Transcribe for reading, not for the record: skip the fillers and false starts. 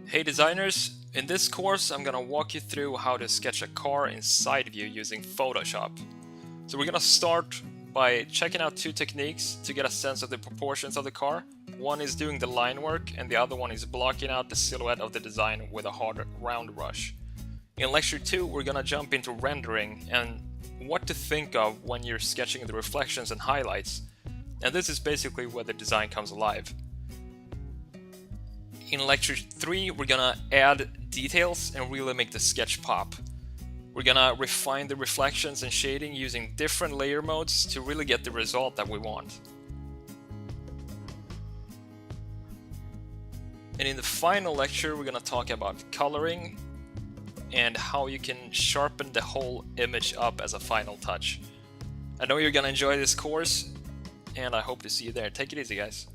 Hey designers, in this course I'm gonna walk you through how to sketch a car in side view using Photoshop. So we're gonna start by checking out two techniques to get a sense of the proportions of the car. One is doing the line work and the other one is blocking out the silhouette of the design with a hard round brush. In lecture 2 we're gonna jump into rendering and what to think of when you're sketching the reflections and highlights. And this is basically where the design comes alive. In lecture 3, we're gonna add details and really make the sketch pop. We're gonna refine the reflections and shading using different layer modes to really get the result that we want. And in the final lecture, we're gonna talk about coloring and how you can sharpen the whole image up as a final touch. I know you're gonna enjoy this course, and I hope to see you there. Take it easy, guys.